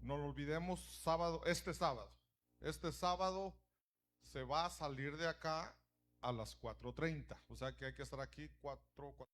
No lo olvidemos, este sábado se va a salir de acá a las 4:30, o sea que hay que estar aquí 4.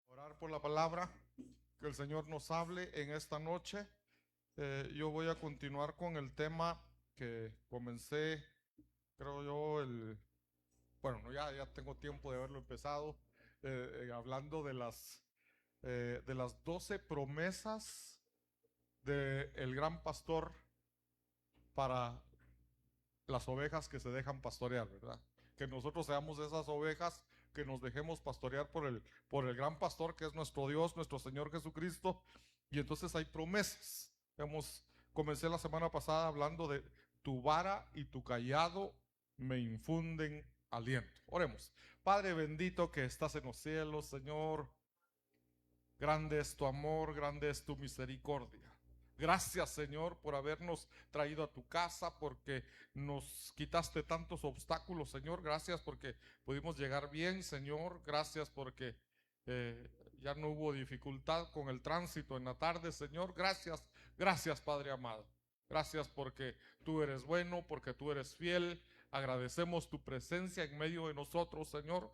Orar por la palabra, que el Señor nos hable en esta noche. Yo voy a continuar con el tema que comencé, creo yo, bueno, no, ya tengo tiempo de haberlo empezado, hablando de las 12 promesas del gran pastor para las ovejas que se dejan pastorear, ¿verdad? Que nosotros seamos esas ovejas que nos dejemos pastorear por el gran pastor que es nuestro Dios, nuestro Señor Jesucristo. Y entonces hay promesas. Comencé la semana pasada hablando de tu vara y tu cayado me infunden aliento. Oremos. Padre bendito que estás en los cielos, Señor, grande es tu amor, grande es tu misericordia. Gracias, Señor, por habernos traído a tu casa, porque nos quitaste tantos obstáculos, Señor. Gracias porque pudimos llegar bien, Señor. Gracias porque eh, ya no hubo dificultad con el tránsito en la tarde, Señor. Gracias, gracias, Padre amado. Gracias porque tú eres bueno, porque tú eres fiel. Agradecemos tu presencia en medio de nosotros, Señor.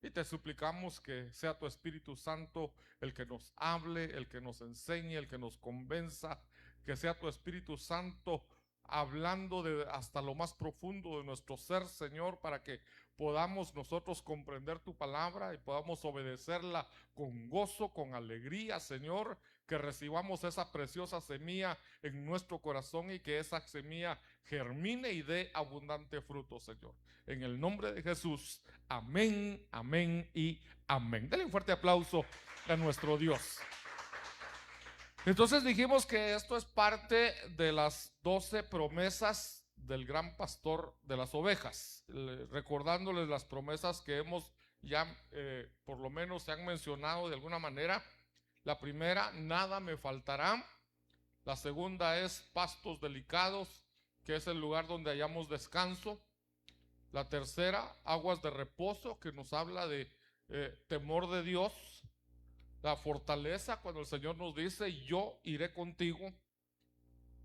Y te suplicamos que sea tu Espíritu Santo el que nos hable, el que nos enseñe, el que nos convenza, que sea tu Espíritu Santo hablando hasta lo más profundo de nuestro ser, Señor, para que podamos nosotros comprender tu palabra y podamos obedecerla con gozo, con alegría, Señor, que recibamos esa preciosa semilla en nuestro corazón y que esa semilla germine y dé abundante fruto, Señor. En el nombre de Jesús, amén, amén y amén. Denle un fuerte aplauso a nuestro Dios. Entonces dijimos que esto es parte de las 12 promesas del gran pastor de las ovejas, recordándoles las promesas que hemos ya por lo menos se han mencionado de alguna manera. La primera, nada me faltará. La segunda es pastos delicados, que es el lugar donde hallamos descanso. La tercera, aguas de reposo, que nos habla de temor de Dios. La fortaleza, cuando el Señor nos dice, yo iré contigo.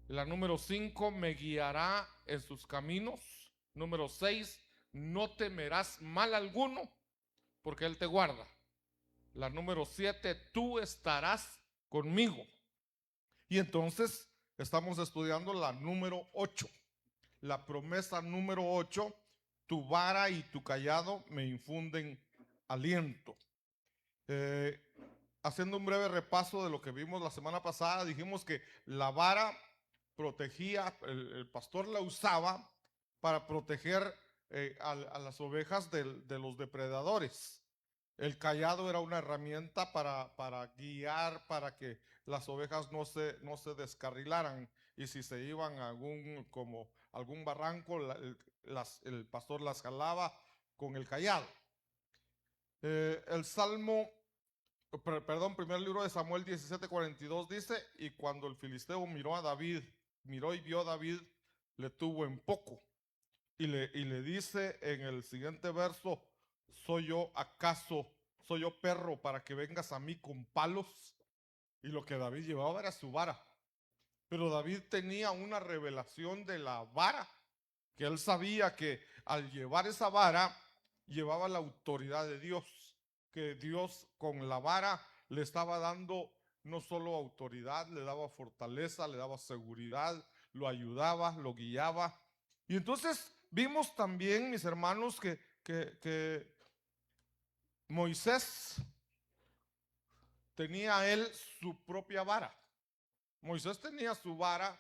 La número 5, me guiará en sus caminos. Número 6, no temerás mal alguno, porque Él te guarda. La número 7, tú estarás conmigo. Y entonces estamos estudiando la número 8. La promesa número 8, tu vara y tu cayado me infunden aliento. Haciendo un breve repaso de lo que vimos la semana pasada, dijimos que la vara protegía, el pastor la usaba para proteger a las ovejas de los depredadores. El cayado era una herramienta para guiar, para que las ovejas no se descarrilaran, y si se iban a algún barranco, el pastor las jalaba con el cayado. El Salmo, perdón, primer libro de Samuel 17:42 dice, y cuando el filisteo miró a David, miró y vio a David, le tuvo en poco. Y le dice en el siguiente verso, ¿soy yo perro para que vengas a mí con palos? Y lo que David llevaba era su vara. Pero David tenía una revelación de la vara, que él sabía que al llevar esa vara llevaba la autoridad de Dios, que Dios con la vara le estaba dando no solo autoridad, le daba fortaleza, le daba seguridad, lo ayudaba, lo guiaba. Y entonces vimos también, mis hermanos, que Moisés tenía él su propia vara. Moisés tenía su vara,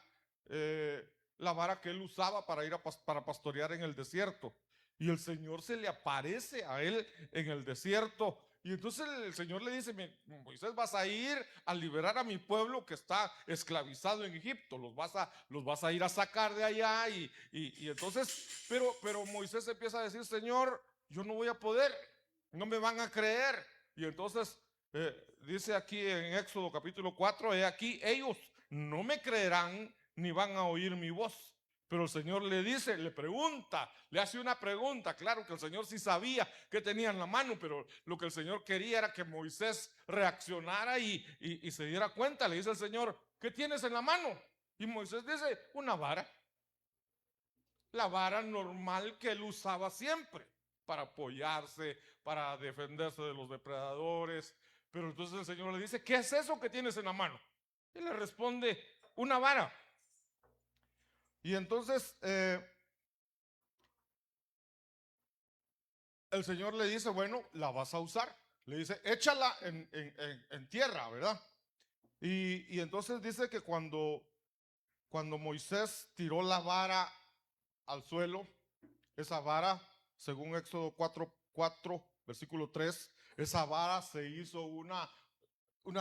la vara que él usaba para ir para pastorear en el desierto. Y el Señor se le aparece a él en el desierto. Y entonces el Señor le dice: Moisés, vas a ir a liberar a mi pueblo que está esclavizado en Egipto. Los vas a ir a sacar de allá. Y entonces, pero Moisés empieza a decir: Señor, yo no voy a poder, no me van a creer. Y entonces dice aquí en Éxodo capítulo 4: he aquí, ellos no me creerán ni van a oír mi voz. Pero el Señor le dice, le pregunta, le hace una pregunta. Claro que el Señor sí sabía que tenía en la mano, pero lo que el Señor quería era que Moisés reaccionara y se diera cuenta. Le dice el Señor: ¿qué tienes en la mano? Y Moisés dice: una vara. La vara normal que él usaba siempre para apoyarse, para defenderse de los depredadores. Pero entonces el Señor le dice: ¿qué es eso que tienes en la mano? Y le responde: una vara. Y entonces el Señor le dice: bueno, la vas a usar. Le dice: échala en tierra, ¿verdad? Y entonces dice que cuando Moisés tiró la vara al suelo, esa vara, según Éxodo 4, versículo 3, esa vara se hizo una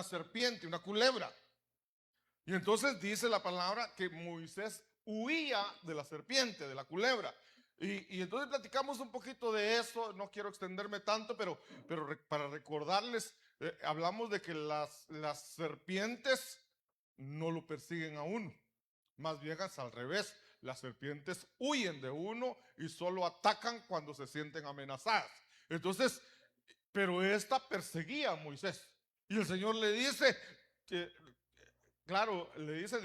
serpiente, una culebra. Y entonces dice la palabra que Moisés huía de la serpiente, de la culebra. Y entonces platicamos un poquito de eso. No quiero extenderme tanto, pero para recordarles, hablamos de que las serpientes no lo persiguen a uno. Más bien es al revés. Las serpientes huyen de uno y solo atacan cuando se sienten amenazadas. Entonces, pero esta perseguía a Moisés. Y el Señor le dice, claro, le dice: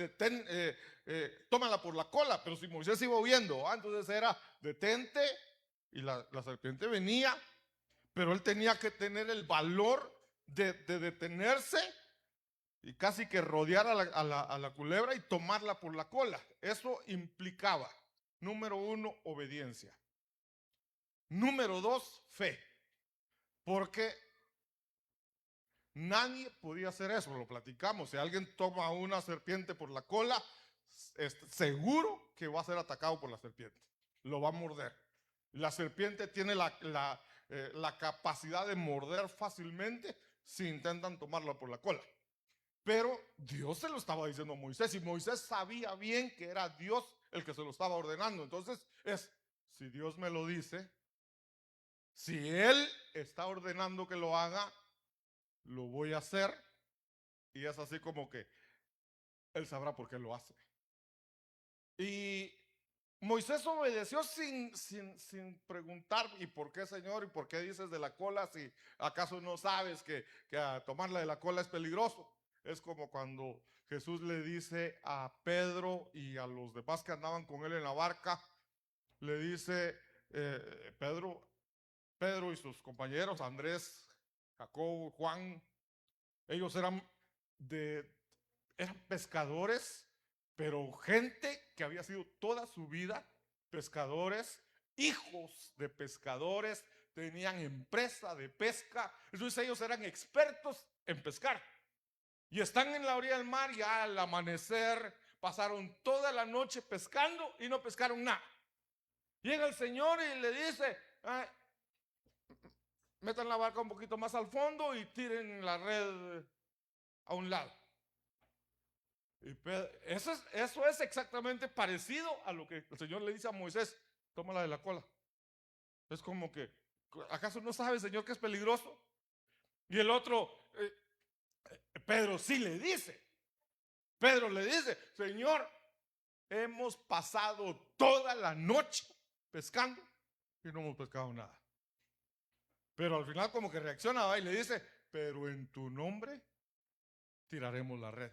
tómala por la cola. Pero si Moisés iba huyendo, entonces era: detente. Y la serpiente venía, pero él tenía que tener el valor de detenerse y casi que rodear a la culebra y tomarla por la cola. Eso implicaba, número 1, obediencia. Número 2, fe. Porque nadie podía hacer eso, lo platicamos. Si alguien toma una serpiente por la cola, seguro que va a ser atacado por la serpiente. Lo va a morder. La serpiente tiene la capacidad de morder fácilmente si intentan tomarla por la cola. Pero Dios se lo estaba diciendo a Moisés, y Moisés sabía bien que era Dios el que se lo estaba ordenando. Entonces si Dios me lo dice, si Él está ordenando que lo haga, lo voy a hacer. Y es así como que Él sabrá por qué lo hace. Y Moisés obedeció sin preguntar: ¿y por qué, Señor? ¿Y por qué dices de la cola? Si acaso no sabes que a tomarla de la cola es peligroso. Es como cuando Jesús le dice a Pedro y a los demás que andaban con él en la barca, le dice Pedro y sus compañeros, Andrés, Jacobo, Juan, ellos eran pescadores, pero gente que había sido toda su vida pescadores, hijos de pescadores, tenían empresa de pesca. Entonces ellos eran expertos en pescar. Y están en la orilla del mar, y al amanecer pasaron toda la noche pescando y no pescaron nada. Llega el Señor y le dice: metan la barca un poquito más al fondo y tiren la red a un lado. Y eso es exactamente parecido a lo que el Señor le dice a Moisés: tómala de la cola. Es como que: ¿acaso no sabe, Señor, que es peligroso? Y el otro, Pedro le dice: Señor, hemos pasado toda la noche pescando y no hemos pescado nada. Pero al final como que reacciona y le dice: pero en tu nombre tiraremos la red.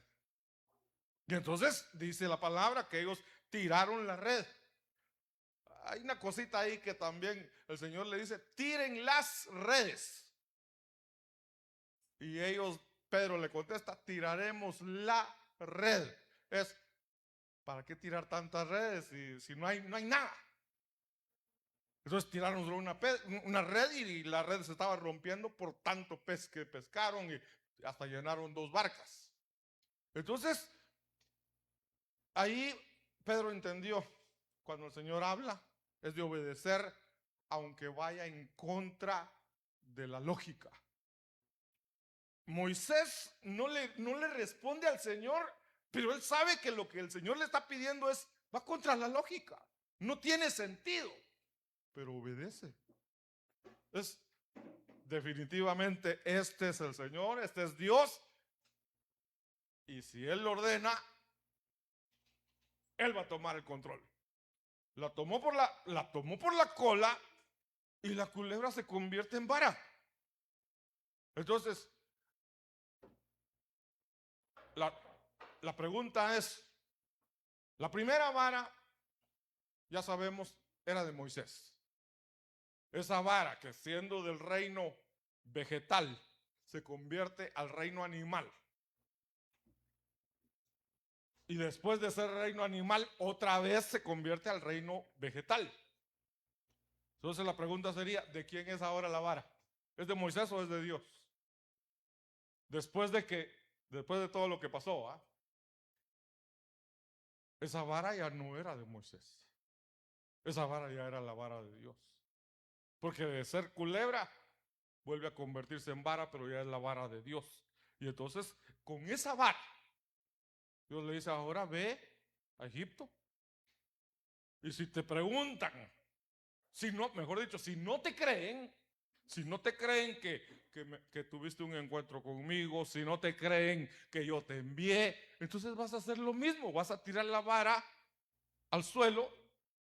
Y entonces dice la palabra que ellos tiraron la red. Hay una cosita ahí que también el Señor le dice: tiren las redes. Y Pedro le contesta: tiraremos la red. ¿Para qué tirar tantas redes si no hay nada? Entonces tiraron una red y la red se estaba rompiendo por tanto pez que pescaron y hasta llenaron 2 barcas. Entonces, ahí Pedro entendió, cuando el Señor habla, es de obedecer aunque vaya en contra de la lógica. Moisés no le responde al Señor, pero él sabe que lo que el Señor le está pidiendo va contra la lógica. No tiene sentido, pero obedece. Definitivamente este es el Señor, este es Dios. Y si Él lo ordena, Él va a tomar el control. La tomó por la cola y la culebra se convierte en vara. Entonces, la pregunta es, la primera vara, ya sabemos, era de Moisés. Esa vara que siendo del reino vegetal se convierte al reino animal. Y después de ser reino animal, otra vez se convierte al reino vegetal. Entonces la pregunta sería, ¿de quién es ahora la vara? ¿Es de Moisés o es de Dios? Después de todo lo que pasó, esa vara ya no era de Moisés. Esa vara ya era la vara de Dios. Porque de ser culebra vuelve a convertirse en vara, pero ya es la vara de Dios. Y entonces, con esa vara, Dios le dice, ahora ve a Egipto. Y si te preguntan, mejor dicho, si no te creen que tuviste un encuentro conmigo, si no te creen que yo te envié, entonces vas a hacer lo mismo, vas a tirar la vara al suelo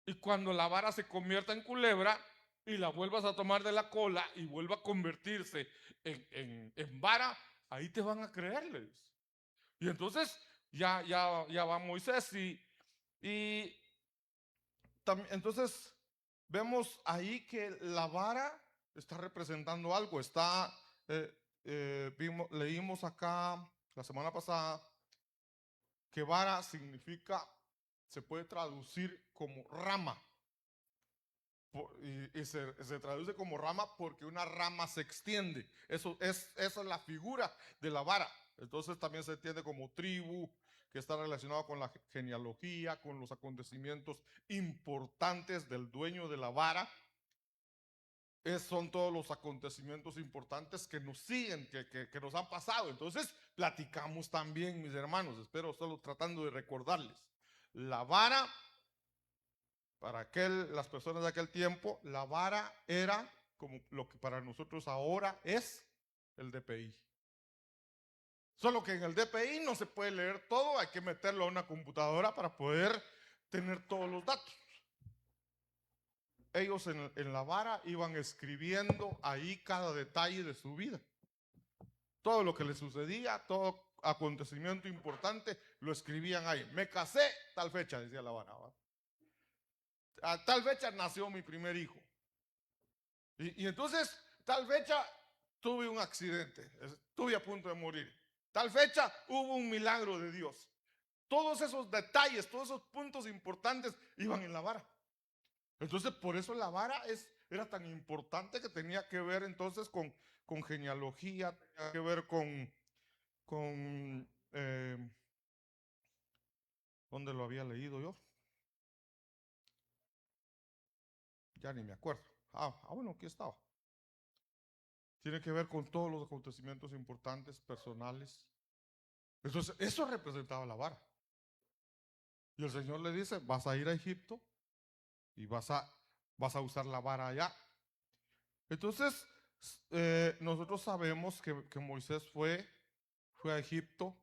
y cuando la vara se convierta en culebra y la vuelvas a tomar de la cola y vuelva a convertirse en vara, ahí te van a creerles. Y entonces ya va Moisés y también, entonces vemos ahí que la vara está representando algo. Leímos acá la semana pasada que vara significa, se puede traducir como rama. Y se traduce como rama porque una rama se extiende. Esa es la figura de la vara. Entonces también se entiende como tribu, que está relacionado con la genealogía, con los acontecimientos importantes del dueño de la vara. Son todos los acontecimientos importantes que nos siguen, que nos han pasado. Entonces platicamos también, mis hermanos, espero solo tratando de recordarles. La vara, para las personas de aquel tiempo, la vara era como lo que para nosotros ahora es el DPI. Solo que en el DPI no se puede leer todo, hay que meterlo a una computadora para poder tener todos los datos. Ellos en la vara iban escribiendo ahí cada detalle de su vida. Todo lo que les sucedía, todo acontecimiento importante, lo escribían ahí. Me casé, tal fecha, decía la vara. A tal fecha nació mi primer hijo. Y entonces, tal fecha, tuve un accidente, estuve a punto de morir. Tal fecha, hubo un milagro de Dios. Todos esos detalles, todos esos puntos importantes iban en la vara. Entonces, por eso la vara era tan importante, que tenía que ver entonces con genealogía, tenía que ver ¿dónde lo había leído yo? Ya ni me acuerdo. Bueno, aquí estaba. Tiene que ver con todos los acontecimientos importantes, personales. Entonces, eso representaba la vara. Y el Señor le dice, vas a ir a Egipto y vas a usar la vara allá. Entonces, nosotros sabemos que Moisés fue a Egipto.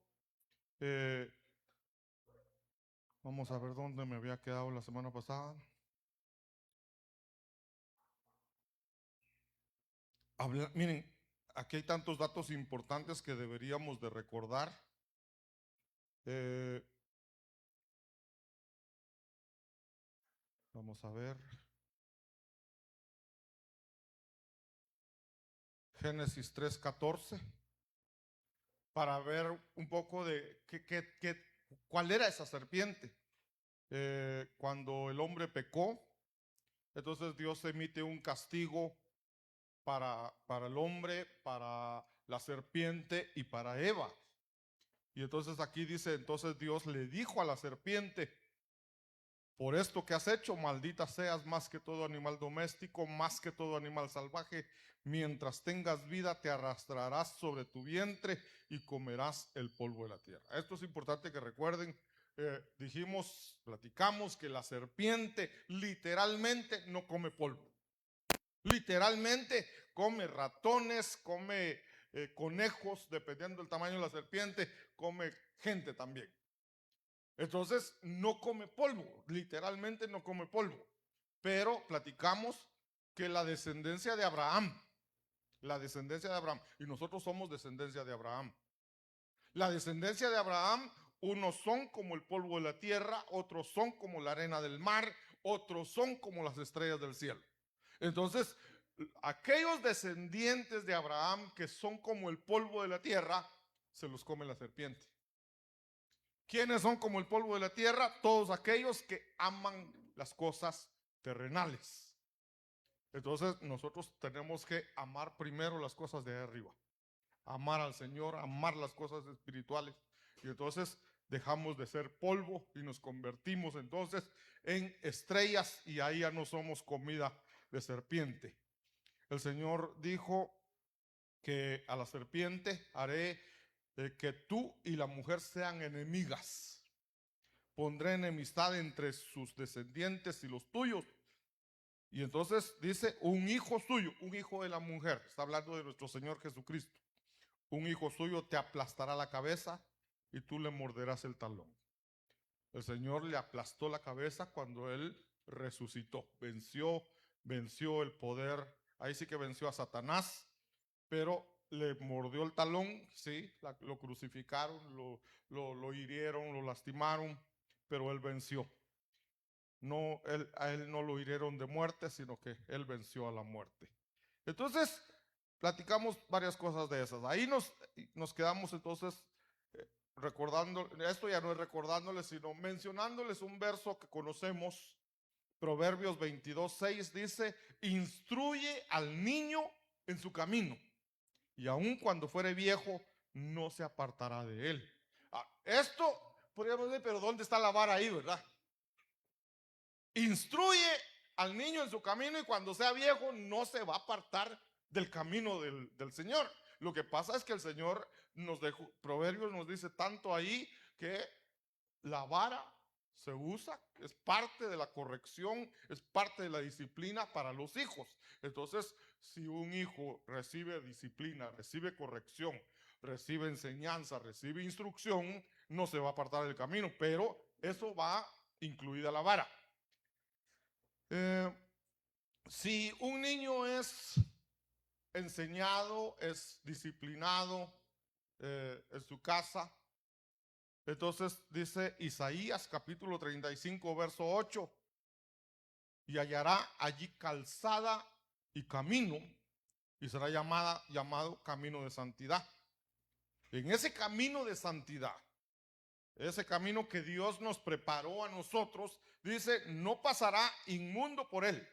Vamos a ver dónde me había quedado la semana pasada. Miren, aquí hay tantos datos importantes que deberíamos de recordar. Vamos a ver. Génesis 3:14. Para ver un poco de cuál era esa serpiente. Cuando el hombre pecó, Entonces Dios emite un castigo para el hombre, para la serpiente y para Eva. Y entonces aquí dice, entonces Dios le dijo a la serpiente: por esto que has hecho, maldita seas más que todo animal doméstico, más que todo animal salvaje. Mientras tengas vida, te arrastrarás sobre tu vientre y comerás el polvo de la tierra. Esto es importante que recuerden. Platicamos que la serpiente literalmente no come polvo. Literalmente come ratones, come conejos, dependiendo del tamaño de la serpiente, come gente también. Entonces no come polvo, literalmente no come polvo. Pero platicamos que la descendencia de Abraham, y nosotros somos descendencia de Abraham. La descendencia de Abraham, unos son como el polvo de la tierra, otros son como la arena del mar, otros son como las estrellas del cielo. Entonces, aquellos descendientes de Abraham que son como el polvo de la tierra, se los come la serpiente. ¿Quiénes son como el polvo de la tierra? Todos aquellos que aman las cosas terrenales. Entonces nosotros tenemos que amar primero las cosas de arriba. Amar al Señor, amar las cosas espirituales. Y entonces dejamos de ser polvo y nos convertimos entonces en estrellas, y ahí ya no somos comida de serpiente. El Señor dijo que a la serpiente haré que tú y la mujer sean enemigas. Pondré enemistad entre sus descendientes y los tuyos. Y entonces dice, un hijo suyo, un hijo de la mujer, está hablando de nuestro Señor Jesucristo. Un hijo suyo te aplastará la cabeza y tú le morderás el talón. El Señor le aplastó la cabeza cuando Él resucitó. Venció el poder. Ahí sí que venció a Satanás, pero le mordió el talón, sí, lo crucificaron, lo hirieron, lo lastimaron, pero Él venció. No, a Él no lo hirieron de muerte, sino que Él venció a la muerte. Entonces, platicamos varias cosas de esas. Ahí nos quedamos entonces recordando, esto ya no es recordándoles, sino mencionándoles un verso que conocemos. Proverbios 22:6 dice: instruye al niño en su camino, y aun cuando fuere viejo, no se apartará de él. Esto podríamos decir, pero ¿dónde está la vara ahí, verdad? Instruye al niño en su camino, y cuando sea viejo no se va a apartar del camino del Señor. Lo que pasa es que el Señor nos dejó, Proverbios nos dice tanto ahí, que la vara se usa, es parte de la corrección, es parte de la disciplina para los hijos. Entonces, si un hijo recibe disciplina, recibe corrección, recibe enseñanza, recibe instrucción, no se va a apartar del camino, pero eso va incluida la vara. Si un niño es enseñado, es disciplinado en su casa, entonces dice Isaías capítulo 35 verso 8: y hallará allí calzada y camino, y será llamado camino de santidad. En ese camino de santidad, ese camino que Dios nos preparó a nosotros, dice, no pasará inmundo por él,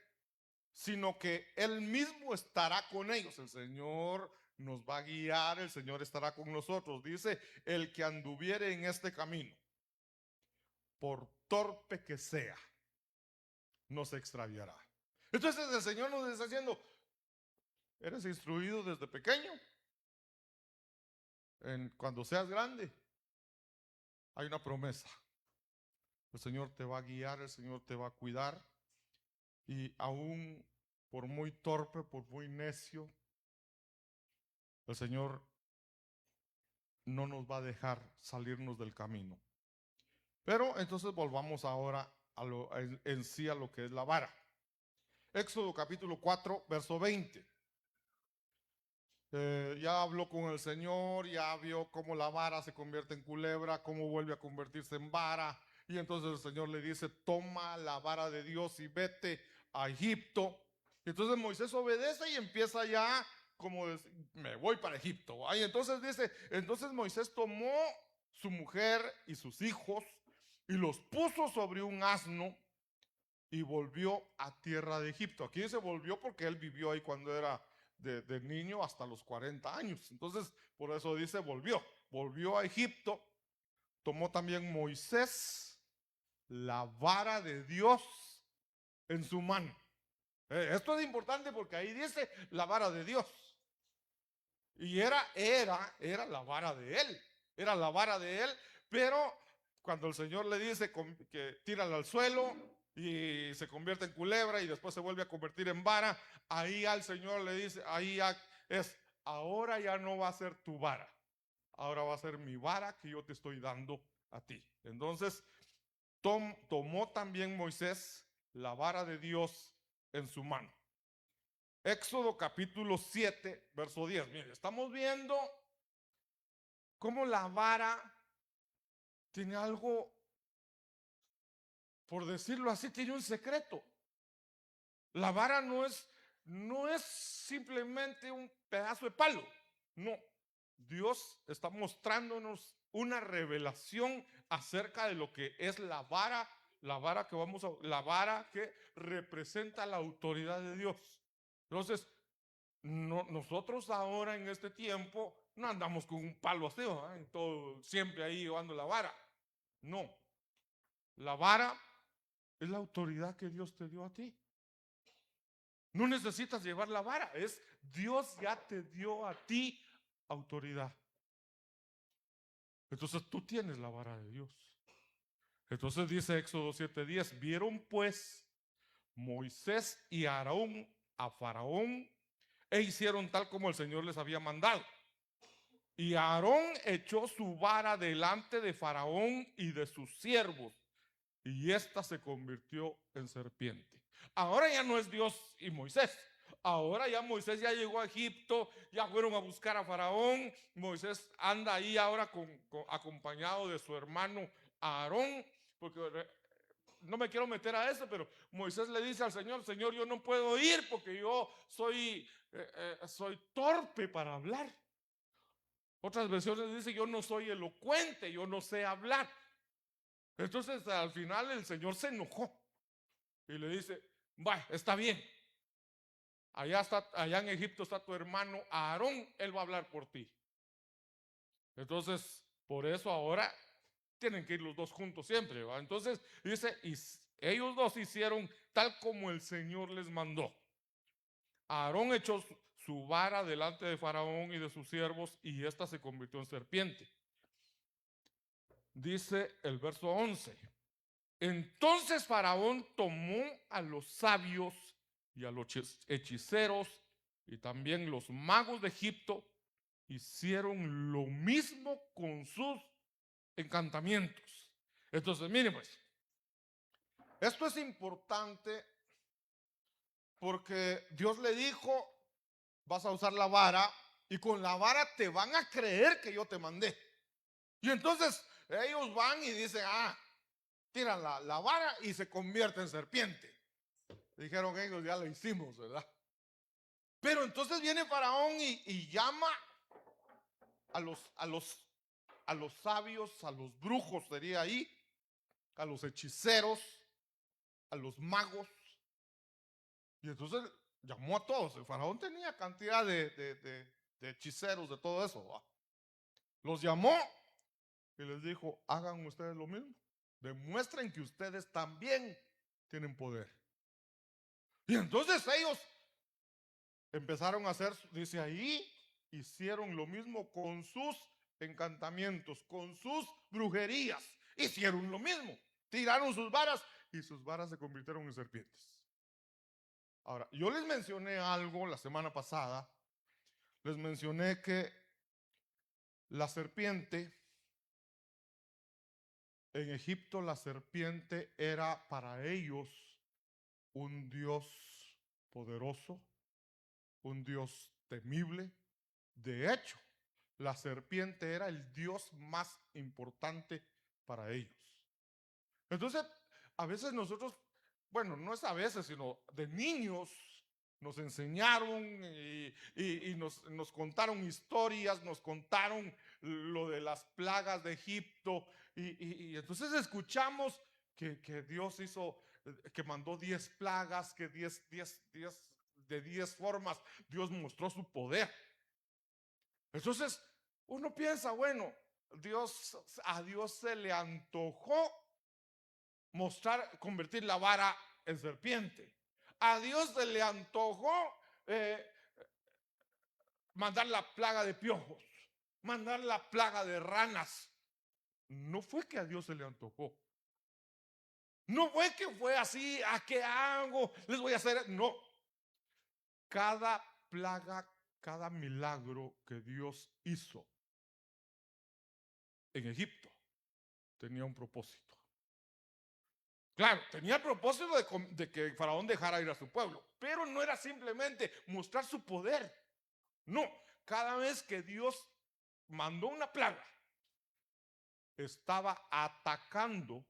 sino que Él mismo estará con ellos. El Señor nos va a guiar, el Señor estará con nosotros. Dice, el que anduviere en este camino, por torpe que sea, no se extraviará. Entonces el Señor nos está diciendo, eres instruido desde pequeño. Cuando seas grande, hay una promesa. El Señor te va a guiar, el Señor te va a cuidar. Y aún por muy torpe, por muy necio, el Señor no nos va a dejar salirnos del camino. Pero entonces volvamos ahora en sí a lo que es la vara. Éxodo capítulo 4, verso 20. Ya habló con el Señor, ya vio cómo la vara se convierte en culebra, cómo vuelve a convertirse en vara. Y entonces el Señor le dice, toma la vara de Dios y vete a Egipto. Y entonces Moisés obedece y empieza ya como decir, me voy para Egipto. Y entonces dice, entonces Moisés tomó su mujer y sus hijos y los puso sobre un asno y volvió a tierra de Egipto. Aquí se volvió porque él vivió ahí cuando era de niño hasta los 40 años. Entonces, por eso dice volvió a Egipto. Tomó también Moisés la vara de Dios en su mano. Esto es importante porque ahí dice la vara de Dios. Y era la vara de él. Era la vara de él, pero cuando el Señor le dice que tírala al suelo y se convierte en culebra y después se vuelve a convertir en vara, ahí al Señor le dice, ahora ya no va a ser tu vara, ahora va a ser mi vara que yo te estoy dando a ti. Entonces tomó también Moisés la vara de Dios en su mano. Éxodo capítulo 7, verso 10. Mire, estamos viendo cómo la vara tiene algo, por decirlo así, tiene un secreto. La vara no es simplemente un pedazo de palo. No, Dios está mostrándonos una revelación acerca de lo que es la vara que representa la autoridad de Dios. Entonces, nosotros ahora en este tiempo no andamos con un palo así, todo siempre ahí llevando la vara. No, la vara es la autoridad que Dios te dio a ti. No necesitas llevar la vara, es Dios ya te dio a ti autoridad. Entonces tú tienes la vara de Dios. Entonces dice Éxodo 7:10, vieron pues Moisés y Aarón a Faraón e hicieron tal como el Señor les había mandado. Y Aarón echó su vara delante de Faraón y de sus siervos, y ésta se convirtió en serpiente. Ahora ya no es Dios y Moisés. Ahora ya Moisés ya llegó a Egipto, ya fueron a buscar a Faraón. Moisés anda ahí ahora acompañado de su hermano Aarón, porque no me quiero meter a eso, pero Moisés le dice al Señor, Señor, yo no puedo ir porque yo soy torpe para hablar. Otras versiones dice, yo no soy elocuente, yo no sé hablar. Entonces al final el Señor se enojó y le dice, va, está bien. Allá en Egipto está tu hermano Aarón, él va a hablar por ti. Entonces, por eso ahora tienen que ir los dos juntos siempre, ¿va? Entonces dice, y ellos dos hicieron tal como el Señor les mandó. Aarón echó su vara delante de Faraón y de sus siervos, y ésta se convirtió en serpiente. Dice el verso 11. Entonces Faraón tomó a los sabios y a los hechiceros y también los magos de Egipto, hicieron lo mismo con sus encantamientos. Entonces, miren pues, esto es importante porque Dios le dijo, vas a usar la vara y con la vara te van a creer que yo te mandé. Y entonces ellos van y dicen, tiran la vara y se convierte en serpiente. Dijeron ellos, ya lo hicimos, ¿verdad? Pero entonces viene Faraón y llama a los sabios, a los brujos sería ahí, a los hechiceros, a los magos. Y entonces llamó a todos. El Faraón tenía cantidad de hechiceros, de todo eso, ¿va? Los llamó y les dijo, hagan ustedes lo mismo. Demuestren que ustedes también tienen poder. Y entonces ellos empezaron a hacer, dice ahí, hicieron lo mismo con sus encantamientos, con sus brujerías. Hicieron lo mismo. Tiraron sus varas y sus varas se convirtieron en serpientes. Ahora, yo les mencioné algo la semana pasada. Les mencioné que la serpiente, en Egipto la serpiente era para ellos un Dios poderoso, un Dios temible. De hecho, la serpiente era el Dios más importante para ellos. Entonces, a veces nosotros, bueno, no es a veces, sino de niños, nos enseñaron y nos contaron historias, nos contaron lo de las plagas de Egipto y entonces escuchamos que Dios hizo que mandó 10 plagas, que de 10 formas Dios mostró su poder. Entonces uno piensa, bueno, a Dios se le antojó convertir la vara en serpiente. A Dios se le antojó mandar la plaga de piojos, mandar la plaga de ranas. No fue que a Dios se le antojó. No fue que fue así, ¿a qué hago? Les voy a hacer. No. Cada plaga, cada milagro que Dios hizo en Egipto tenía un propósito. Claro, tenía el propósito de que el faraón dejara ir a su pueblo, pero no era simplemente mostrar su poder. No, cada vez que Dios mandó una plaga, estaba atacando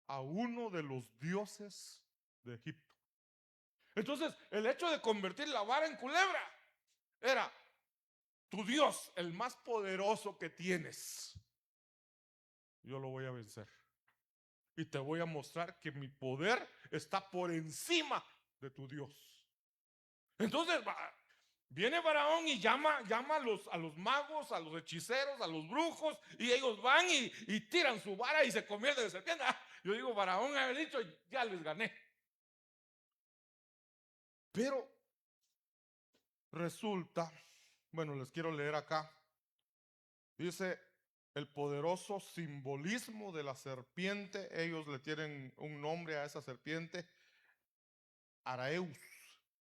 a uno de los dioses de Egipto. Entonces, el hecho de convertir la vara en culebra era: tu Dios, el más poderoso que tienes, yo lo voy a vencer. Y te voy a mostrar que mi poder está por encima de tu Dios. Entonces viene Faraón y llama a los magos, a los hechiceros, a los brujos, y ellos van y tiran su vara y se convierte en serpiente. Yo digo, Faraón haber dicho, ya les gané. Pero resulta, bueno, les quiero leer acá. Dice: el poderoso simbolismo de la serpiente. Ellos le tienen un nombre a esa serpiente: Araeus.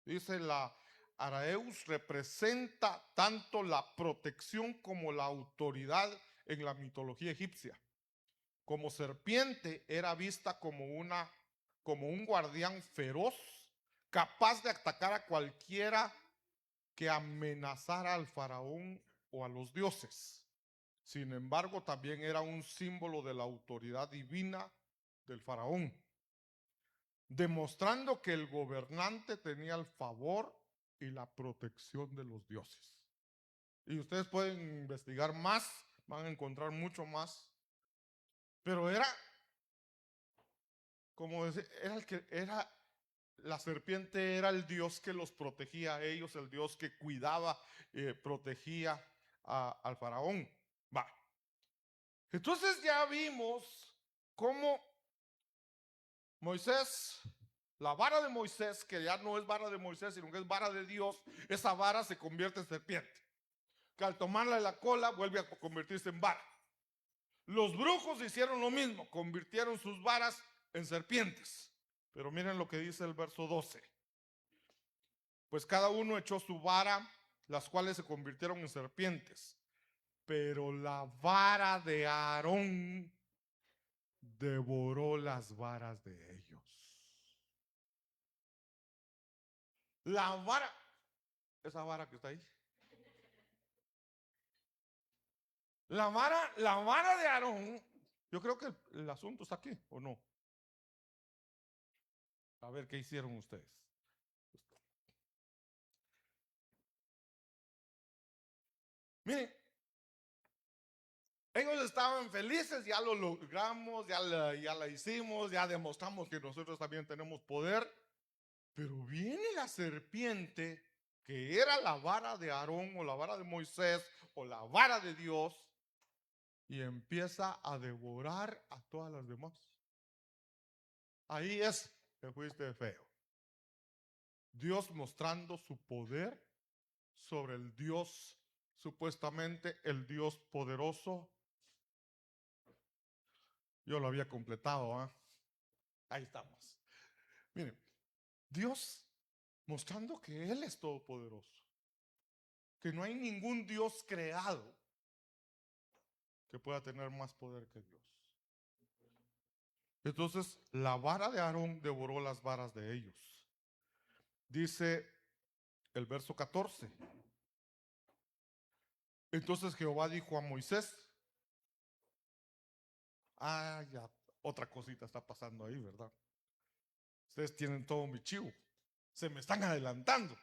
Dice: la Araeus representa tanto la protección como la autoridad en la mitología egipcia. Como serpiente era vista como un guardián feroz, capaz de atacar a cualquiera que amenazara al faraón o a los dioses. Sin embargo, también era un símbolo de la autoridad divina del faraón, demostrando que el gobernante tenía el favor y la protección de los dioses. Y ustedes pueden investigar más, van a encontrar mucho más. Pero era, como decir, la serpiente era el Dios que los protegía a ellos, el Dios que cuidaba, protegía al faraón. Va. Entonces ya vimos cómo Moisés, la vara de Moisés, que ya no es vara de Moisés, sino que es vara de Dios, esa vara se convierte en serpiente, que al tomarla de la cola vuelve a convertirse en vara. Los brujos hicieron lo mismo, convirtieron sus varas en serpientes. Pero miren lo que dice el verso 12. Pues cada uno echó su vara, las cuales se convirtieron en serpientes. Pero la vara de Aarón devoró las varas de ellos. La vara, esa vara que está ahí. La vara de Aarón, yo creo que el asunto está aquí, ¿o no? A ver, ¿qué hicieron ustedes? Miren, ellos estaban felices, ya lo logramos, ya la hicimos, ya demostramos que nosotros también tenemos poder. Pero viene la serpiente, que era la vara de Aarón o la vara de Moisés o la vara de Dios, y empieza a devorar a todas las demás. Ahí es que fuiste feo. Dios mostrando su poder sobre el Dios, supuestamente el Dios poderoso. Yo lo había completado, ¿eh? Ahí estamos. Miren, Dios mostrando que Él es todopoderoso, que no hay ningún Dios creado que pueda tener más poder que Dios. Entonces, la vara de Aarón devoró las varas de ellos. Dice el verso 14. Entonces Jehová dijo a Moisés: ya, otra cosita está pasando ahí, ¿verdad? Ustedes tienen todo mi chivo. Se me están adelantando.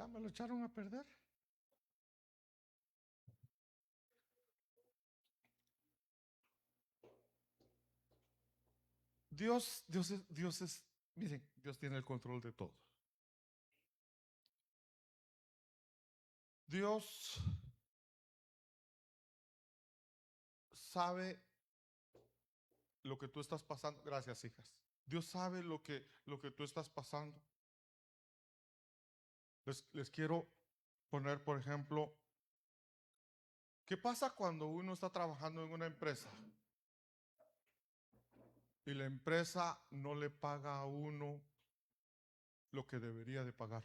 Ya me lo echaron a perder. Miren, Dios tiene el control de todo. Dios sabe lo que tú estás pasando. Gracias, hijas. Dios sabe lo que tú estás pasando. Les quiero poner, por ejemplo, ¿qué pasa cuando uno está trabajando en una empresa y la empresa no le paga a uno lo que debería de pagar?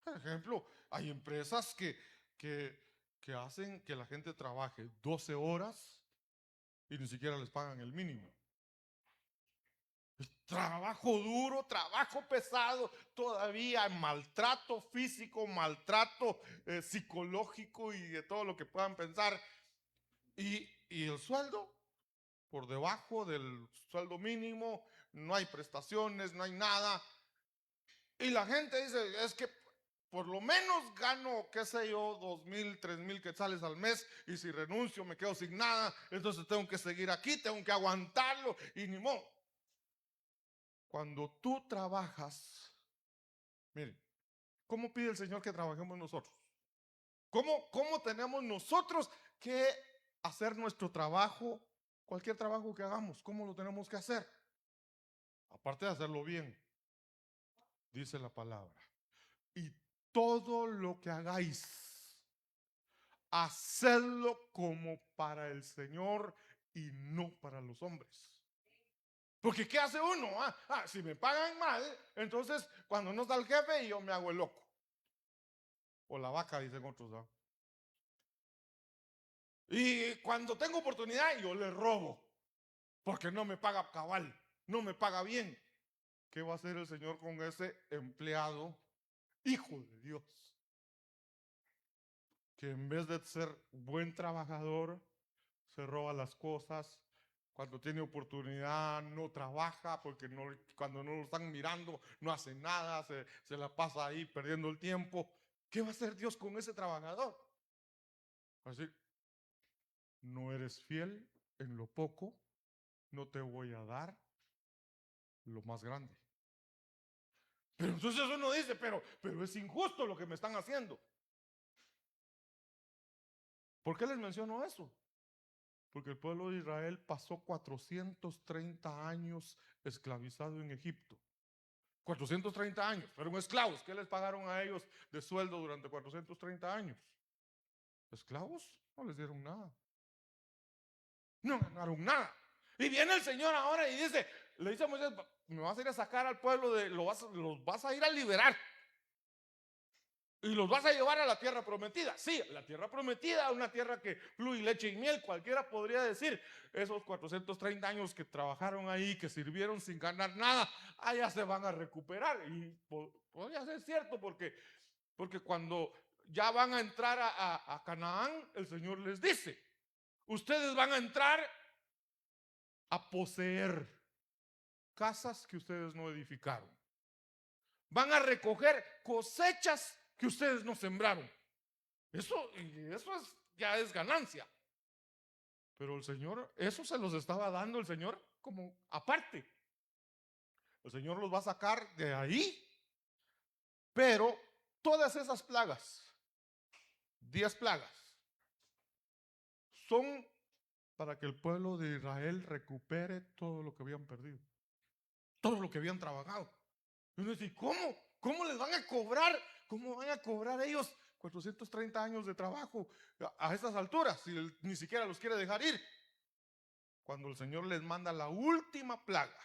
Por ejemplo, hay empresas que hacen que la gente trabaje 12 horas y ni siquiera les pagan el mínimo. Trabajo duro, trabajo pesado, todavía maltrato físico, maltrato psicológico y de todo lo que puedan pensar. Y el sueldo por debajo del sueldo mínimo, no hay prestaciones, no hay nada. Y la gente dice, es que por lo menos gano, qué sé yo, 2,000, 3,000 quetzales al mes, y si renuncio me quedo sin nada, entonces tengo que seguir aquí, tengo que aguantarlo y ni modo. Cuando tú trabajas, miren, ¿cómo pide el Señor que trabajemos nosotros? ¿Cómo tenemos nosotros que hacer nuestro trabajo? Cualquier trabajo que hagamos, ¿cómo lo tenemos que hacer? Aparte de hacerlo bien, dice la palabra. Y todo lo que hagáis, hacedlo como para el Señor y no para los hombres. Porque ¿qué hace uno? Si me pagan mal, entonces cuando no está el jefe yo me hago el loco. O la vaca, dicen otros, ¿no? Y cuando tengo oportunidad yo le robo. Porque no me paga cabal, no me paga bien. ¿Qué va a hacer el Señor con ese empleado, hijo de Dios, que en vez de ser buen trabajador, se roba las cosas? Cuando tiene oportunidad no trabaja, porque cuando no lo están mirando no hace nada, se la pasa ahí perdiendo el tiempo. ¿Qué va a hacer Dios con ese trabajador? Va a decir, no eres fiel en lo poco, no te voy a dar lo más grande. Pero entonces uno dice, pero es injusto lo que me están haciendo. ¿Por qué les menciono eso? Porque el pueblo de Israel pasó 430 años esclavizado en Egipto. 430 años, fueron esclavos. ¿Qué les pagaron a ellos de sueldo durante 430 años? Esclavos, no les dieron nada. No ganaron nada. Y viene el Señor ahora y dice, le dice a Moisés, me vas a ir a sacar al pueblo, los vas a ir a liberar. Y los vas a llevar a la tierra prometida. Sí, la tierra prometida, una tierra que fluye leche y miel. Cualquiera podría decir, esos 430 años que trabajaron ahí, que sirvieron sin ganar nada, allá se van a recuperar. Y podría ser cierto, porque cuando ya van a entrar a Canaán, el Señor les dice, ustedes van a entrar a poseer casas que ustedes no edificaron. Van a recoger cosechas que ustedes no sembraron. Eso ya es ganancia. Pero el Señor, eso se los estaba dando el Señor como aparte. El Señor los va a sacar de ahí. Pero todas esas plagas, 10 plagas, son para que el pueblo de Israel recupere todo lo que habían perdido, todo lo que habían trabajado. Entonces, ¿cómo les van a cobrar? ¿Cómo van a cobrar ellos 430 años de trabajo a estas alturas si ni siquiera los quiere dejar ir? Cuando el Señor les manda la última plaga.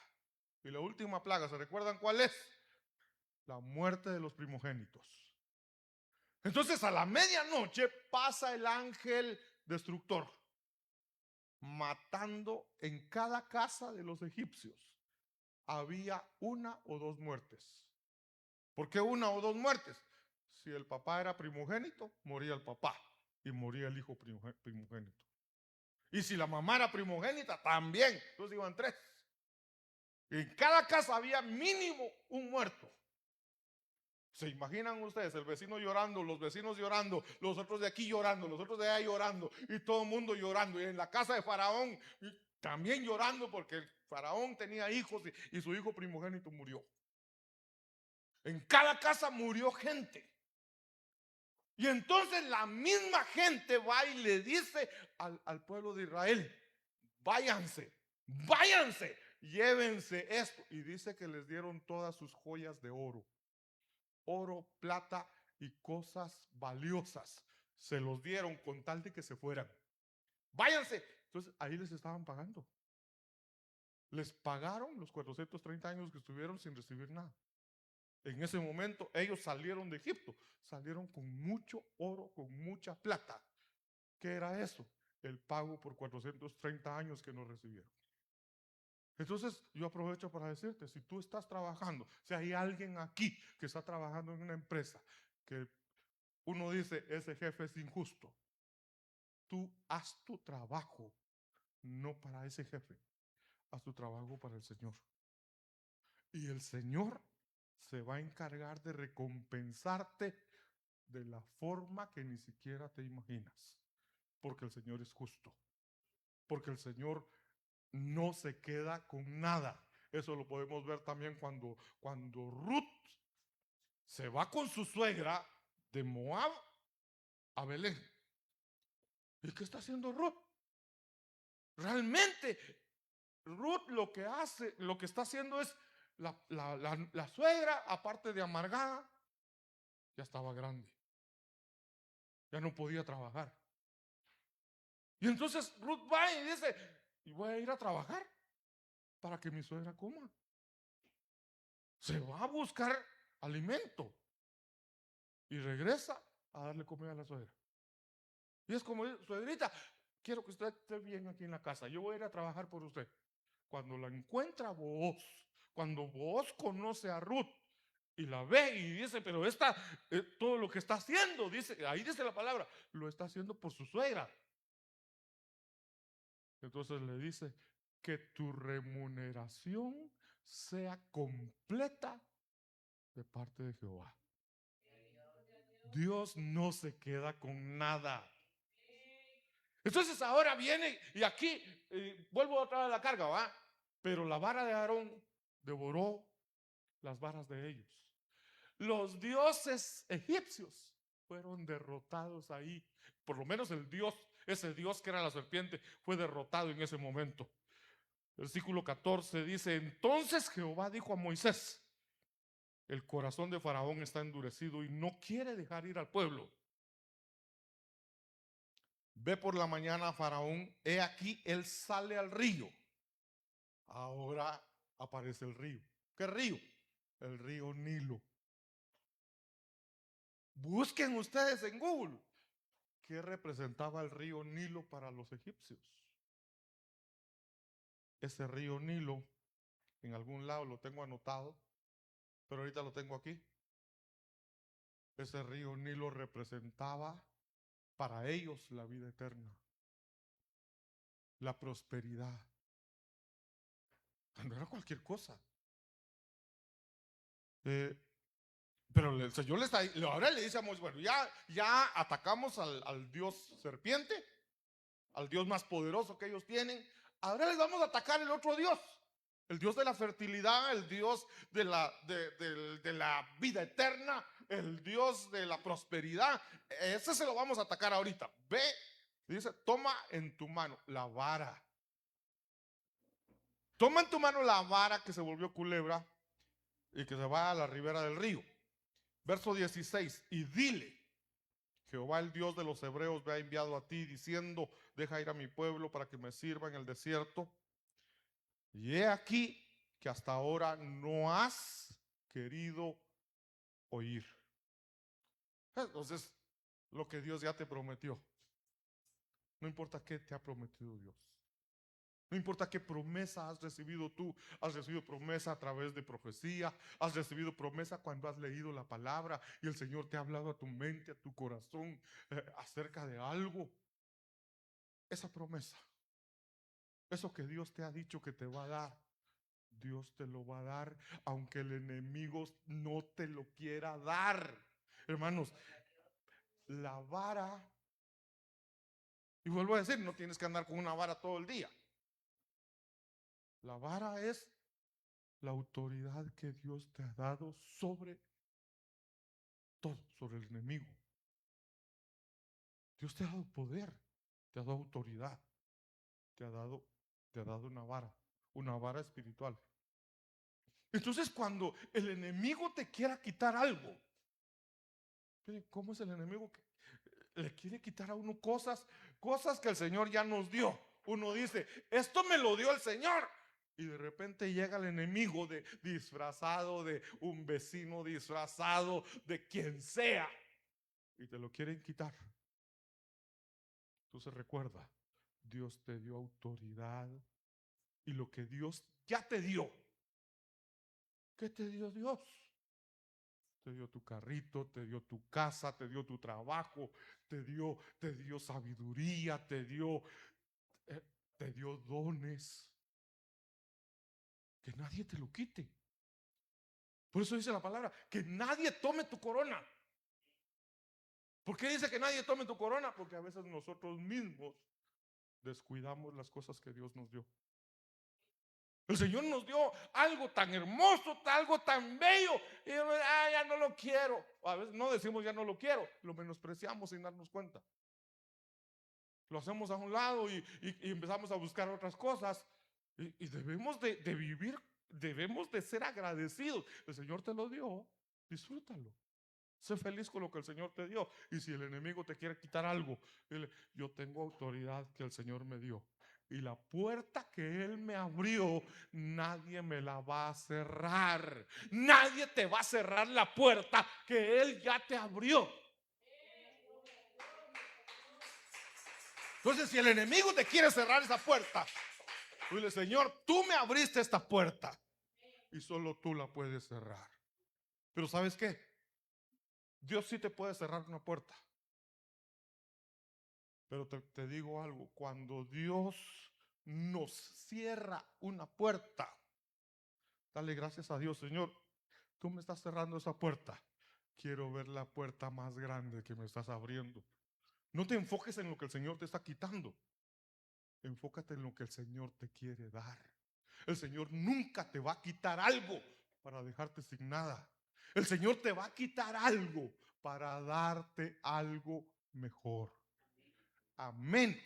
Y la última plaga, ¿se recuerdan cuál es? La muerte de los primogénitos. Entonces a la medianoche pasa el ángel destructor, matando en cada casa de los egipcios. Había 1 o 2 muertes. ¿Por qué 1 o 2 muertes? Si el papá era primogénito, moría el papá y moría el hijo primogénito. Y si la mamá era primogénita, también. Entonces iban 3. En cada casa había mínimo un muerto. ¿Se imaginan ustedes el vecino llorando, los vecinos llorando, los otros de aquí llorando, los otros de allá llorando y todo el mundo llorando? Y en la casa de Faraón también llorando porque el Faraón tenía hijos y su hijo primogénito murió. En cada casa murió gente. Y entonces la misma gente va y le dice al pueblo de Israel: váyanse, váyanse, llévense esto. Y dice que les dieron todas sus joyas de oro, plata y cosas valiosas. Se los dieron con tal de que se fueran. Váyanse. Entonces ahí les estaban pagando. Les pagaron los 430 años que estuvieron sin recibir nada. En ese momento ellos salieron de Egipto, salieron con mucho oro, con mucha plata. ¿Qué era eso? El pago por 430 años que no recibieron. Entonces yo aprovecho para decirte, si tú estás trabajando, si hay alguien aquí que está trabajando en una empresa que uno dice, ese jefe es injusto, tú haz tu trabajo, no para ese jefe, haz tu trabajo para el Señor. Y el Señor se va a encargar de recompensarte de la forma que ni siquiera te imaginas. Porque el Señor es justo. Porque el Señor no se queda con nada. Eso lo podemos ver también cuando Ruth se va con su suegra de Moab a Belén. ¿Y qué está haciendo Ruth? Realmente Ruth lo que hace, lo que está haciendo es la suegra, aparte de amargada, ya estaba grande. Ya no podía trabajar. Y entonces Ruth va y dice, y voy a ir a trabajar para que mi suegra coma. Se va a buscar alimento y regresa a darle comida a la suegra. Y es como, suegrita, quiero que usted esté bien aquí en la casa, yo voy a ir a trabajar por usted. Cuando la encuentra Booz, cuando Booz conoce a Ruth y la ve y dice, pero esta, todo lo que está haciendo, dice, ahí dice la palabra, lo está haciendo por su suegra. Entonces le dice, que tu remuneración sea completa de parte de Jehová. Dios no se queda con nada. Entonces ahora viene y aquí vuelvo otra vez a la carga, ¿va? Pero la vara de Aarón devoró las varas de ellos. Los dioses egipcios fueron derrotados ahí. Por lo menos el dios, ese dios que era la serpiente, fue derrotado en ese momento. Versículo 14 dice, entonces Jehová dijo a Moisés, el corazón de Faraón está endurecido y no quiere dejar ir al pueblo. Ve por la mañana a Faraón, he aquí, él sale al río. Ahora aparece el río. ¿Qué río? El río Nilo. Busquen ustedes en Google qué representaba el río Nilo para los egipcios. Ese río Nilo, en algún lado lo tengo anotado, pero ahorita lo tengo aquí. Ese río Nilo representaba para ellos la vida eterna, la prosperidad. No era cualquier cosa. Pero el Señor le está, ahora le dice a Moisés, bueno, ya atacamos al Dios serpiente, al Dios más poderoso que ellos tienen. Ahora les vamos a atacar el otro Dios, el Dios de la fertilidad, el Dios de la vida eterna, el Dios de la prosperidad. Ese se lo vamos a atacar ahorita. Ve, dice, toma en tu mano la vara. Toma en tu mano la vara que se volvió culebra y que se va a la ribera del río. Verso 16, y dile, Jehová el Dios de los hebreos me ha enviado a ti diciendo, deja ir a mi pueblo para que me sirva en el desierto. Y he aquí que hasta ahora no has querido oír. Entonces, lo que Dios ya te prometió, no importa qué te ha prometido Dios. No importa qué promesa has recibido tú, has recibido promesa a través de profecía, has recibido promesa cuando has leído la palabra y el Señor te ha hablado a tu mente, a tu corazón acerca de algo. Esa promesa, eso que Dios te ha dicho que te va a dar, Dios te lo va a dar, aunque el enemigo no te lo quiera dar. Hermanos, la vara, y vuelvo a decir, no tienes que andar con una vara todo el día. La vara es la autoridad que Dios te ha dado sobre todo, sobre el enemigo. Dios te ha dado poder, te ha dado autoridad, te ha dado una vara espiritual. Entonces, cuando el enemigo te quiera quitar algo, ¿cómo es el enemigo que le quiere quitar a uno cosas que el Señor ya nos dio? Uno dice, esto me lo dio el Señor. Y de repente llega el enemigo disfrazado de un vecino, disfrazado de quien sea, y te lo quieren quitar. Entonces recuerda, Dios te dio autoridad, y lo que Dios ya te dio, ¿qué te dio Dios? Te dio tu carrito, te dio tu casa, te dio tu trabajo, te dio sabiduría, eh, te dio dones. Que nadie te lo quite. Por eso dice la palabra, que nadie tome tu corona. ¿Por qué dice que nadie tome tu corona? Porque a veces nosotros mismos descuidamos las cosas que Dios nos dio. El Señor nos dio algo tan hermoso, algo tan bello, y ya no lo quiero. A veces no decimos ya no lo quiero, lo menospreciamos sin darnos cuenta. Lo hacemos a un lado y empezamos a buscar otras cosas. Y debemos de vivir, debemos de ser agradecidos. El Señor te lo dio, disfrútalo. Sé feliz con lo que el Señor te dio. Y si el enemigo te quiere quitar algo, dile, yo tengo autoridad que el Señor me dio. Y la puerta que Él me abrió, nadie me la va a cerrar. Nadie te va a cerrar la puerta que Él ya te abrió. Entonces, si el enemigo te quiere cerrar esa puerta, dile, Señor, tú me abriste esta puerta y solo tú la puedes cerrar. Pero ¿sabes qué? Dios sí te puede cerrar una puerta. Pero te digo algo, cuando Dios nos cierra una puerta, dale gracias a Dios, Señor, tú me estás cerrando esa puerta. Quiero ver la puerta más grande que me estás abriendo. No te enfoques en lo que el Señor te está quitando. Enfócate en lo que el Señor te quiere dar. El Señor nunca te va a quitar algo para dejarte sin nada. El Señor te va a quitar algo para darte algo mejor. A menos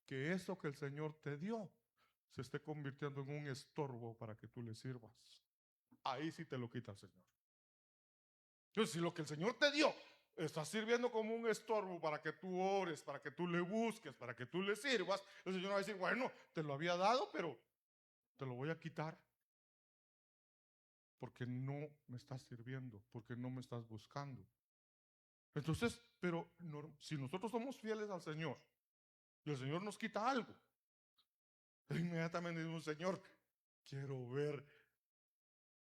que eso que el Señor te dio se esté convirtiendo en un estorbo para que tú le sirvas. Ahí sí te lo quita el Señor. Entonces, si lo que el Señor te dio está sirviendo como un estorbo para que tú ores, para que tú le busques, para que tú le sirvas, el Señor va a decir, bueno, te lo había dado, pero te lo voy a quitar porque no me estás sirviendo, porque no me estás buscando. Entonces, pero si nosotros somos fieles al Señor y el Señor nos quita algo, inmediatamente decimos, Señor, quiero ver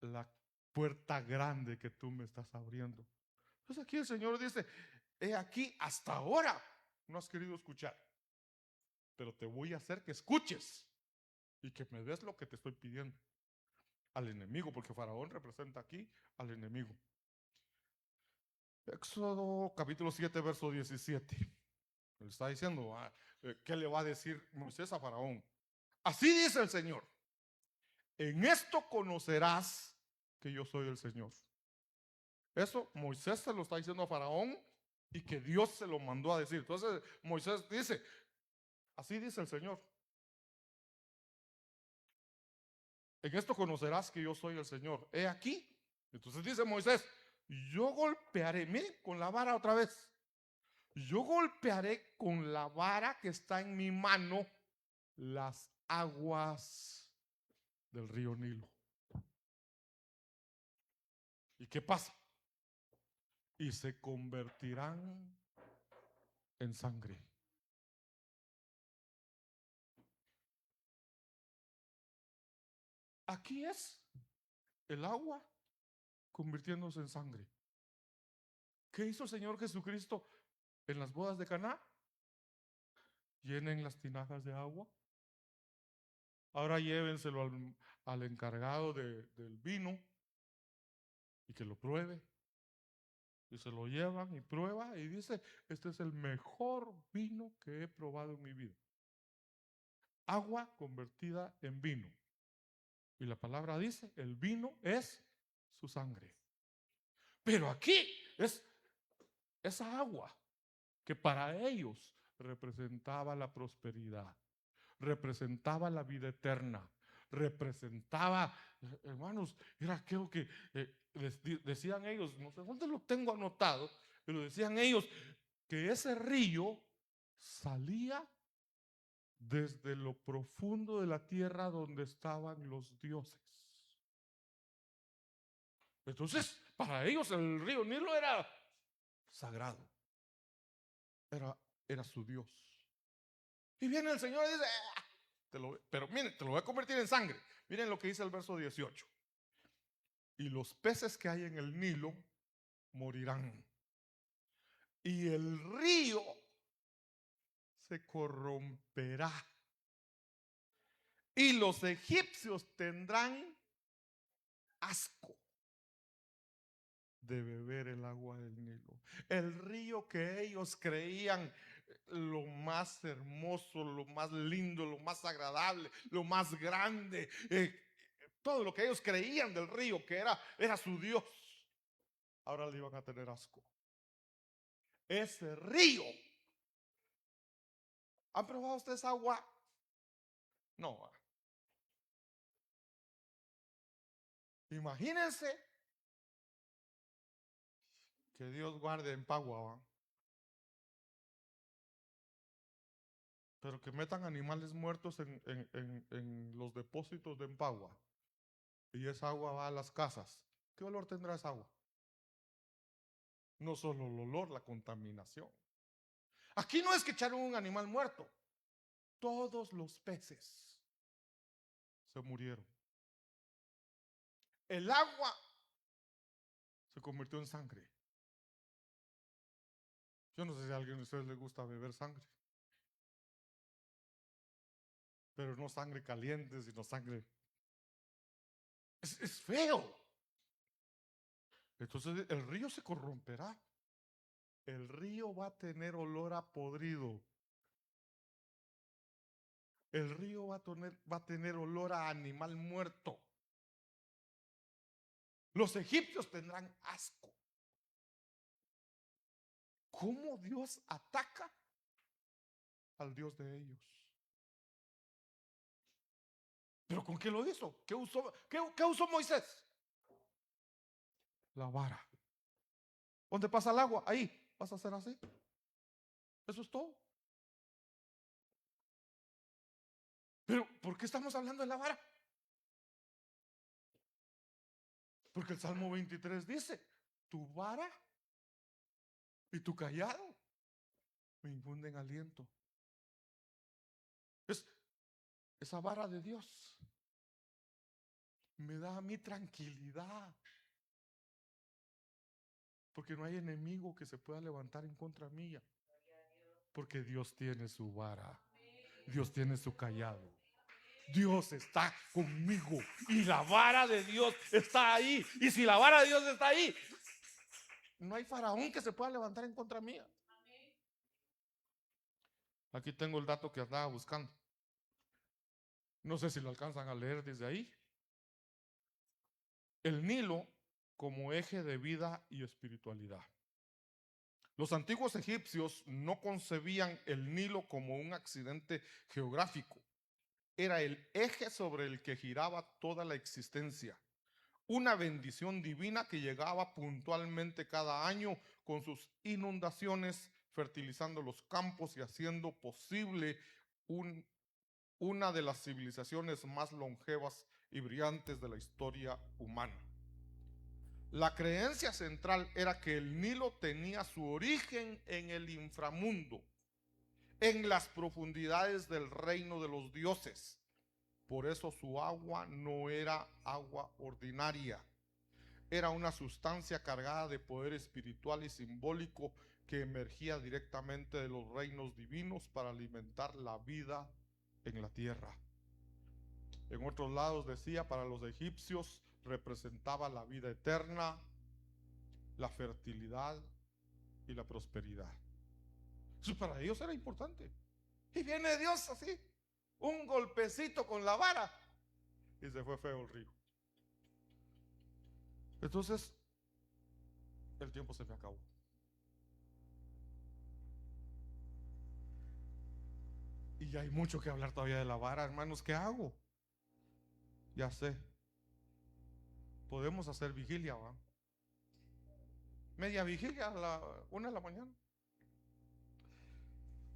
la puerta grande que tú me estás abriendo. Entonces aquí el Señor dice, he aquí, hasta ahora no has querido escuchar, pero te voy a hacer que escuches y que me des lo que te estoy pidiendo. Al enemigo, porque Faraón representa aquí al enemigo. Éxodo capítulo 7, verso 17. Le está diciendo, ¿qué le va a decir Moisés a Faraón? Así dice el Señor, en esto conocerás que yo soy el Señor. Eso Moisés se lo está diciendo a Faraón y que Dios se lo mandó a decir. Entonces Moisés dice, así dice el Señor, en esto conocerás que yo soy el Señor. He aquí. Entonces dice Moisés, yo golpearé, miren, con la vara otra vez. Yo golpearé con la vara que está en mi mano las aguas del río Nilo. ¿Y qué pasa? Y se convertirán en sangre. Aquí es el agua convirtiéndose en sangre. ¿Qué hizo el Señor Jesucristo en las bodas de Caná? Llenen las tinajas de agua Ahora llévenselo al encargado del vino y que lo pruebe. Y se lo llevan y prueba y dice: este es el mejor vino que he probado en mi vida. Agua convertida en vino. Y la palabra dice: el vino es su sangre. Pero aquí es esa agua que para ellos representaba la prosperidad, representaba la vida eterna, representaba, hermanos, era aquello que decían ellos, no sé dónde lo tengo anotado, pero decían ellos que ese río salía desde lo profundo de la tierra donde estaban los dioses. Entonces, para ellos el río Nilo era sagrado, era su Dios. Y viene el Señor y dice: pero miren, te lo voy a convertir en sangre. Miren lo que dice el verso 18. Y los peces que hay en el Nilo morirán, y el río se corromperá, y los egipcios tendrán asco de beber el agua del Nilo. El río que ellos creían lo más hermoso, lo más lindo, lo más agradable, lo más grande, todo lo que ellos creían del río que era su Dios, ahora le iban a tener asco. Ese río, ¿han probado ustedes agua? No. Imagínense que Dios guarde en Pagua, ¿va? Pero que metan animales muertos en los depósitos de Empagua y esa agua va a las casas. ¿Qué olor tendrá esa agua? No solo el olor, la contaminación. Aquí no es que echaron un animal muerto. Todos los peces se murieron. El agua se convirtió en sangre. Yo no sé si a alguien de ustedes le gusta beber sangre, pero no sangre caliente, sino sangre. Es feo. Entonces el río se corromperá. El río va a tener olor a podrido. El río va a tener olor a animal muerto. Los egipcios tendrán asco. ¿Cómo Dios ataca al Dios de ellos? ¿Pero con qué lo hizo? ¿Qué usó Moisés? La vara. ¿Dónde pasa el agua? Ahí. ¿Vas a hacer así? Eso es todo. Pero ¿por qué estamos hablando de la vara? Porque el Salmo 23 dice: tu vara y tu callado me infunden aliento. Esa vara de Dios me da a mí tranquilidad, porque no hay enemigo que se pueda levantar en contra mía, porque Dios tiene su vara, Dios tiene su callado, Dios está conmigo y la vara de Dios está ahí. Y si la vara de Dios está ahí, no hay faraón que se pueda levantar en contra mía. Aquí tengo el dato que andaba buscando. No sé si lo alcanzan a leer desde ahí. El Nilo como eje de vida y espiritualidad. Los antiguos egipcios no concebían el Nilo como un accidente geográfico. Era el eje sobre el que giraba toda la existencia. Una bendición divina que llegaba puntualmente cada año con sus inundaciones, fertilizando los campos y haciendo posible una de las civilizaciones más longevas y brillantes de la historia humana. La creencia central era que el Nilo tenía su origen en el inframundo, en las profundidades del reino de los dioses. Por eso su agua no era agua ordinaria. Era una sustancia cargada de poder espiritual y simbólico que emergía directamente de los reinos divinos para alimentar la vida en la tierra. En otros lados decía, para los egipcios representaba la vida eterna, la fertilidad y la prosperidad. Eso para ellos era importante. Y viene Dios así, un golpecito con la vara, y se fue feo el río. Entonces, el tiempo se me acabó. Y hay mucho que hablar todavía de la vara, hermanos. ¿Qué hago? Ya sé. Podemos hacer vigilia, ¿va? Media vigilia a la 1 de la mañana.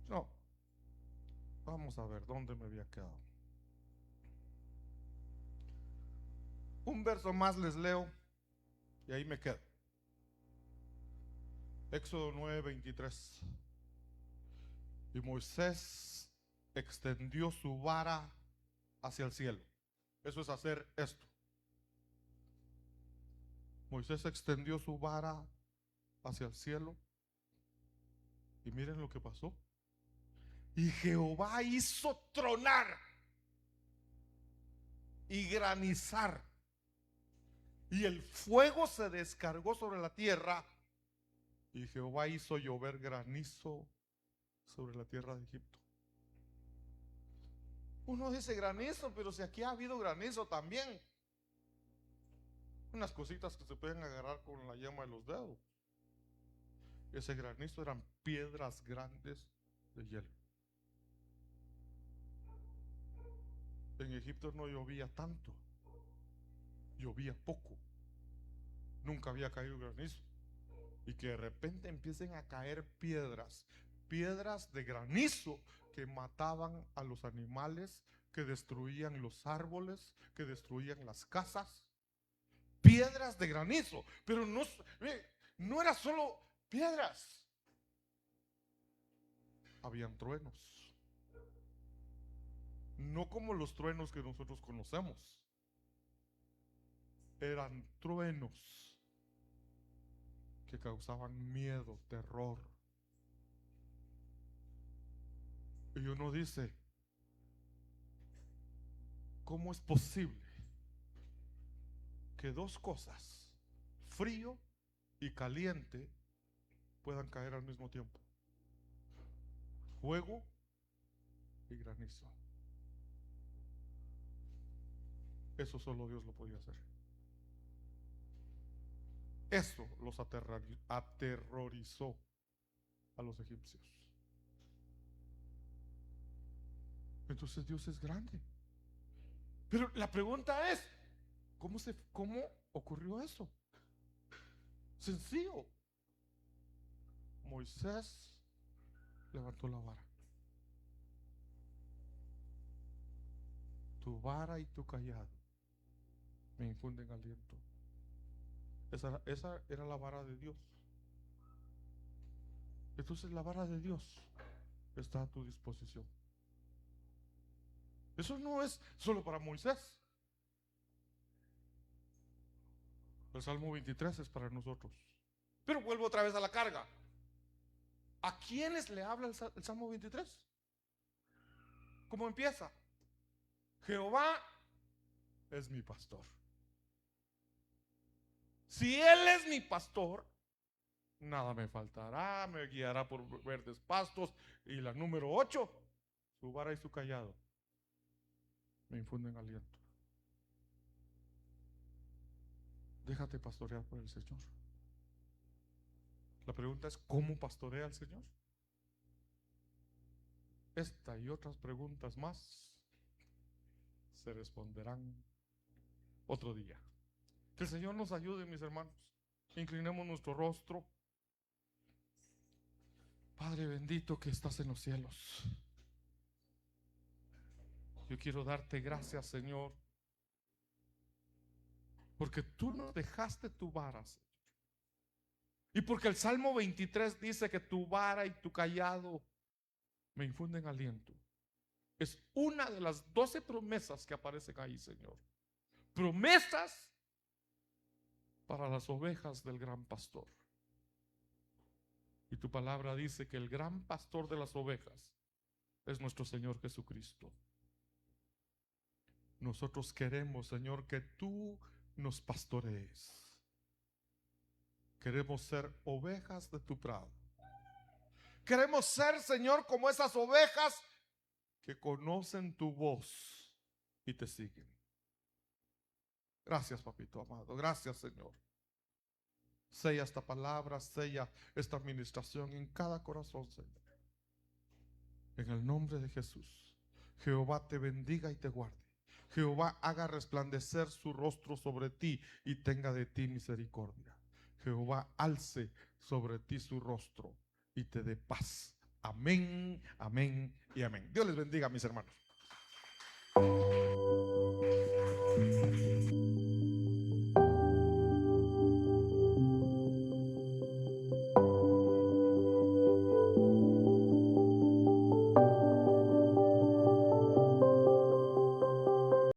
No. Vamos a ver dónde me había quedado. Un verso más les leo y ahí me quedo. Éxodo 9:23. Y Moisés extendió su vara hacia el cielo. Eso es hacer esto. Moisés extendió su vara hacia el cielo. Y miren lo que pasó. Y Jehová hizo tronar y granizar. Y el fuego se descargó sobre la tierra. Y Jehová hizo llover granizo sobre la tierra de Egipto. Uno dice granizo, pero si aquí ha habido granizo también. Unas cositas que se pueden agarrar con la yema de los dedos. Ese granizo eran piedras grandes de hielo. En Egipto no llovía tanto, llovía poco. Nunca había caído granizo. Y que de repente empiecen a caer piedras de granizo que mataban a los animales, que destruían los árboles, que destruían las casas. Piedras de granizo, pero no era solo piedras, habían truenos. No como los truenos que nosotros conocemos, eran truenos que causaban miedo, terror. Y uno dice, ¿cómo es posible que dos cosas, frío y caliente, puedan caer al mismo tiempo? Fuego y granizo. Eso solo Dios lo podía hacer. Eso los aterrorizó a los egipcios. Entonces Dios es grande. Pero la pregunta es, ¿cómo ocurrió eso? Sencillo. Moisés levantó la vara. Tu vara y tu callado me infunden aliento. Esa era la vara de Dios. Entonces la vara de Dios está a tu disposición. Eso no es solo para Moisés. El Salmo 23 es para nosotros. Pero vuelvo otra vez a la carga. ¿A quiénes le habla el Salmo 23? ¿Cómo empieza? Jehová es mi pastor. Si Él es mi pastor, nada me faltará, me guiará por verdes pastos. Y la número 8, su vara y su callado me infunden aliento. Déjate pastorear por el Señor. La pregunta es, ¿cómo pastorea el Señor? Esta y otras preguntas más se responderán otro día. Que el Señor nos ayude, mis hermanos. Inclinemos nuestro rostro. Padre bendito que estás en los cielos, yo quiero darte gracias, Señor, porque tú nos dejaste tu vara, Señor. Y porque el Salmo 23 dice que tu vara y tu callado me infunden aliento. Es una de las 12 promesas que aparecen ahí, Señor. Promesas para las ovejas del gran pastor. Y tu palabra dice que el gran pastor de las ovejas es nuestro Señor Jesucristo. Nosotros queremos, Señor, que tú nos pastorees. Queremos ser ovejas de tu prado. Queremos ser, Señor, como esas ovejas que conocen tu voz y te siguen. Gracias, papito amado. Gracias, Señor. Sella esta palabra, sella esta administración en cada corazón, Señor. En el nombre de Jesús. Jehová te bendiga y te guarde. Jehová haga resplandecer su rostro sobre ti y tenga de ti misericordia. Jehová alce sobre ti su rostro y te dé paz. Amén, amén y amén. Dios les bendiga, mis hermanos.